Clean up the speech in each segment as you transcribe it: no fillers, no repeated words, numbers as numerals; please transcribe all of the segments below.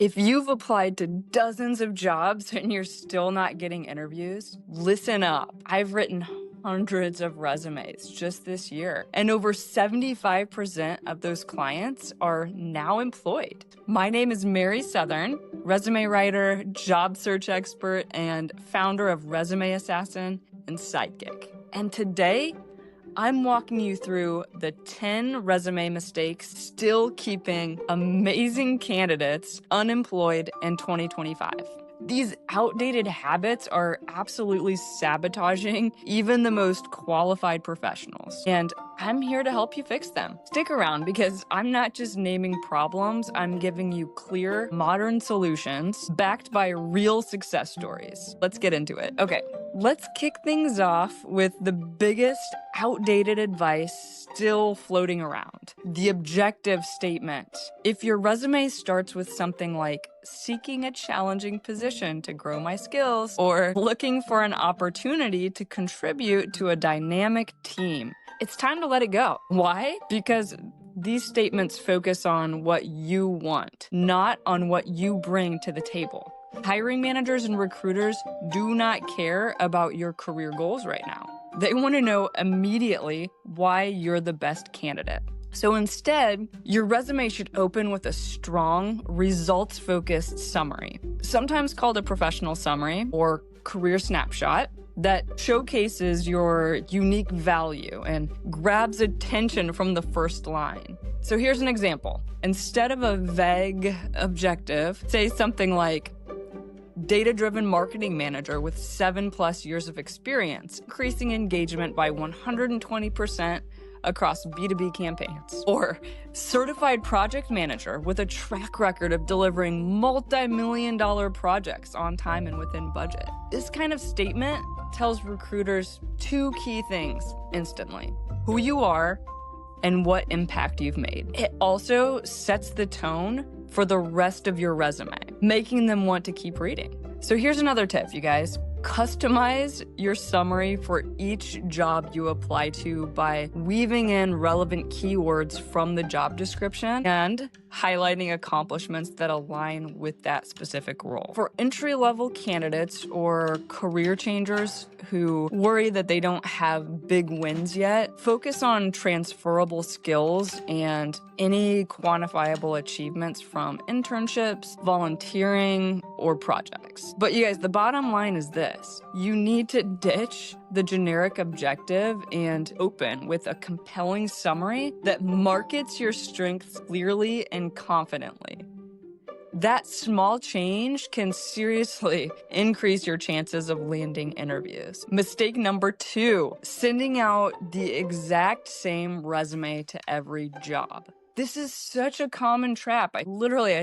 If you've applied to dozens of jobs and you're still not getting interviews, listen up. I've written hundreds of resumes just this year, and over 75% of those clients are now employed. My name is Mary Southern, resume writer, job search expert, and founder of Resume Assassin and Sidekick. And today, I'm walking you through the 10 resume mistakes still keeping amazing candidates unemployed in 2025. These outdated habits are absolutely sabotaging even the most qualified professionals, and I'm here to help you fix them. Stick around because I'm not just naming problems, I'm giving you clear, modern solutions backed by real success stories. Let's get into it. Okay, let's kick things off with the biggest outdated advice still floating around: the objective statement. If your resume starts with something like seeking a challenging position to grow my skills or looking for an opportunity to contribute to a dynamic team, it's time to let it go. Why? Because these statements focus on what you want, not on what you bring to the table. Hiring managers and recruiters do not care about your career goals right now. They want to know immediately why you're the best candidate. So instead, your resume should open with a strong, results-focused summary, sometimes called a professional summary or career snapshot, that showcases your unique value and grabs attention from the first line. So here's an example. Instead of a vague objective, say something like, data-driven marketing manager with 7+ years of experience, increasing engagement by 120% across B2B campaigns. Or certified project manager with a track record of delivering multi-million-dollar projects on time and within budget. This kind of statement tells recruiters two key things instantly: who you are and what impact you've made. It also sets the tone for the rest of your resume, making them want to keep reading. So here's another tip, you guys. Customize your summary for each job you apply to by weaving in relevant keywords from the job description and highlighting accomplishments that align with that specific role. For entry-level candidates or career changers who worry that they don't have big wins yet, focus on transferable skills and any quantifiable achievements from internships, volunteering, or projects. But you guys, the bottom line is this: you need to ditch the generic objective and open with a compelling summary that markets your strengths clearly and confidently. That small change can seriously increase your chances of landing interviews. Mistake number 2, sending out the exact same resume to every job. This is such a common trap. I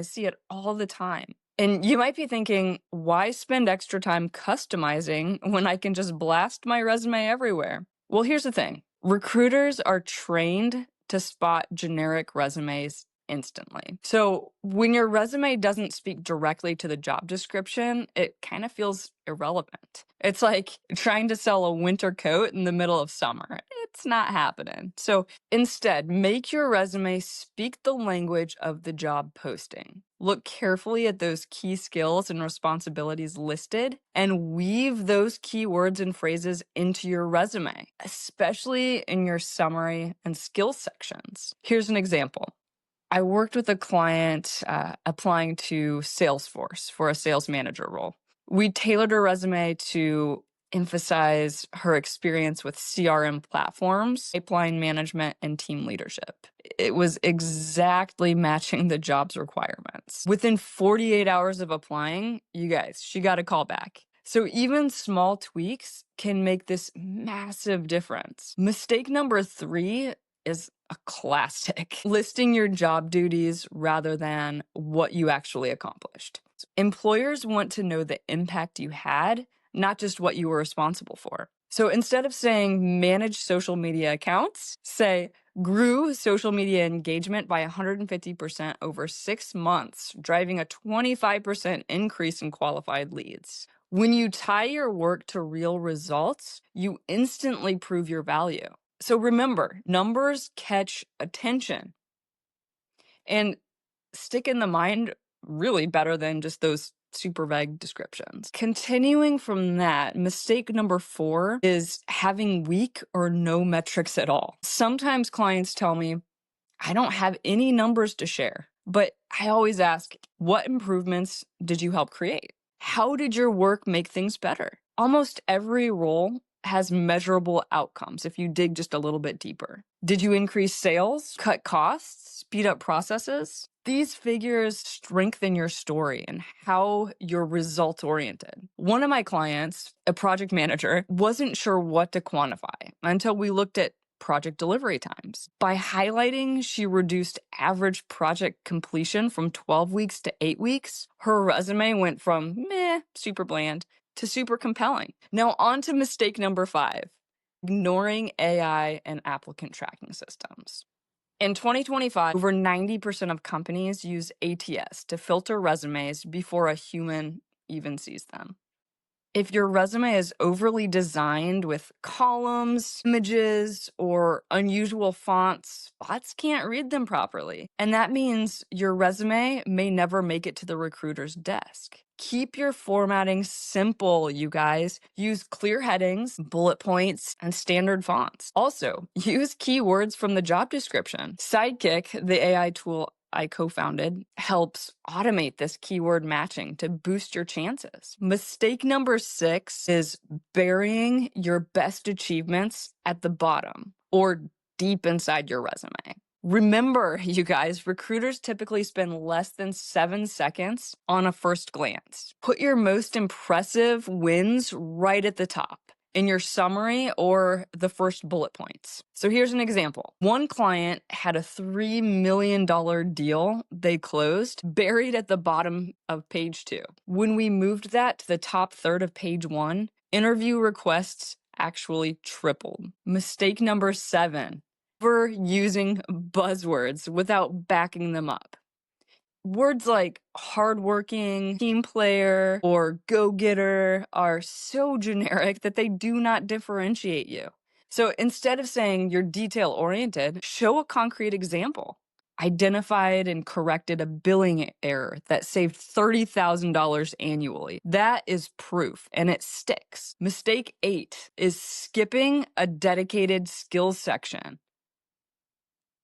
see it all the time. And you might be thinking, why spend extra time customizing when I can just blast my resume everywhere? Well, here's the thing. Recruiters are trained to spot generic resumes instantly. So when your resume doesn't speak directly to the job description, it kind of feels irrelevant. It's like trying to sell a winter coat in the middle of summer. It's not happening. So instead, make your resume speak the language of the job posting. Look carefully at those key skills and responsibilities listed and weave those keywords and phrases into your resume, especially in your summary and skills sections. Here's an example. I worked with a client applying to Salesforce for a sales manager role. We tailored her resume to emphasize her experience with CRM platforms, pipeline management, and team leadership. It was exactly matching the job's requirements. Within 48 hours of applying, you guys, she got a call back. So even small tweaks can make this massive difference. Mistake number 3 is a classic: listing your job duties rather than what you actually accomplished. Employers want to know the impact you had, not just what you were responsible for. So instead of saying manage social media accounts, say grew social media engagement by 150% over 6 months, driving a 25% increase in qualified leads. When you tie your work to real results, you instantly prove your value. So remember, numbers catch attention. And stick in the mind really better than just those super vague descriptions. Continuing from that, mistake number 4 is having weak or no metrics at all. Sometimes clients tell me, I don't have any numbers to share, but I always ask, what improvements did you help create? How did your work make things better? Almost every role has measurable outcomes if you dig just a little bit deeper. Did you increase sales, cut costs, speed up processes? These figures strengthen your story and how you're result oriented. One of my clients, a project manager, wasn't sure what to quantify until we looked at project delivery times. By highlighting she reduced average project completion from 12 weeks to 8 weeks, her resume went from meh, super bland, to super compelling. Now on to mistake number 5, ignoring AI and applicant tracking systems. In 2025, over 90% of companies use ATS to filter resumes before a human even sees them. If your resume is overly designed with columns, images, or unusual fonts, bots can't read them properly. And that means your resume may never make it to the recruiter's desk. Keep your formatting simple, you guys. Use clear headings, bullet points, and standard fonts. Also, use keywords from the job description. Sidekick, the AI tool I co-founded, helps automate this keyword matching to boost your chances. Mistake number 6 is burying your best achievements at the bottom or deep inside your resume. Remember, you guys, recruiters typically spend less than 7 seconds on a first glance. Put your most impressive wins right at the top in your summary or the first bullet points. So here's an example. One client had a $3 million deal they closed buried at the bottom of page 2. When we moved that to the top third of page 1, interview requests actually tripled. Mistake number 7, using buzzwords without backing them up. Words like hardworking, team player, or go-getter are so generic that they do not differentiate you. So instead of saying you're detail-oriented, show a concrete example. Identified and corrected a billing error that saved $30,000 annually. That is proof, and it sticks. Mistake 8 is skipping a dedicated skills section.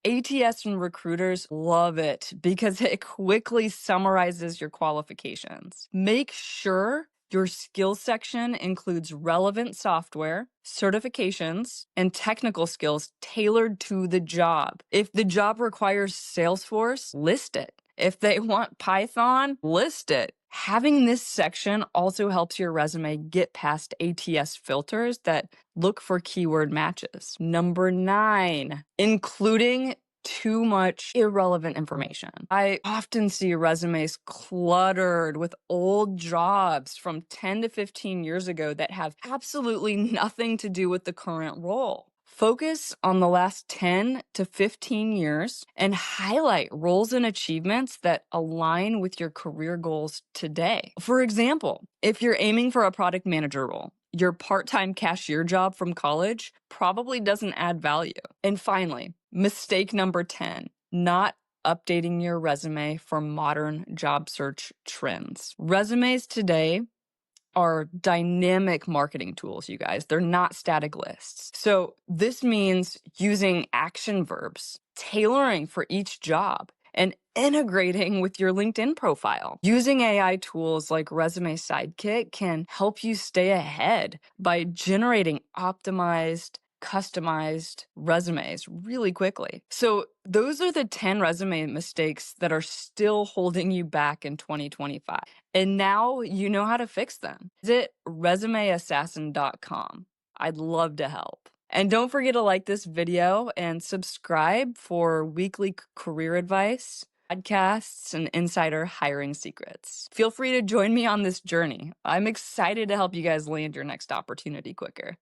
ATS and recruiters love it because it quickly summarizes your qualifications. Make sure your skills section includes relevant software, certifications, and technical skills tailored to the job. If the job requires Salesforce, list it. If they want Python, list it. Having this section also helps your resume get past ATS filters that look for keyword matches. Number 9, including too much irrelevant information. I often see resumes cluttered with old jobs from 10 to 15 years ago that have absolutely nothing to do with the current role. Focus on the last 10 to 15 years and highlight roles and achievements that align with your career goals today. For example, if you're aiming for a product manager role, your part-time cashier job from college probably doesn't add value. And finally, mistake number 10, not updating your resume for modern job search trends. Resumes today are dynamic marketing tools, you guys. They're not static lists. So this means using action verbs, tailoring for each job, and integrating with your LinkedIn profile. Using AI tools like Resume Sidekick can help you stay ahead by generating optimized, customized resumes really quickly. So those are the 10 resume mistakes that are still holding you back in 2025. And now you know how to fix them. Visit resumeassassin.com. I'd love to help. And don't forget to like this video and subscribe for weekly career advice, podcasts, and insider hiring secrets. Feel free to join me on this journey. I'm excited to help you guys land your next opportunity quicker.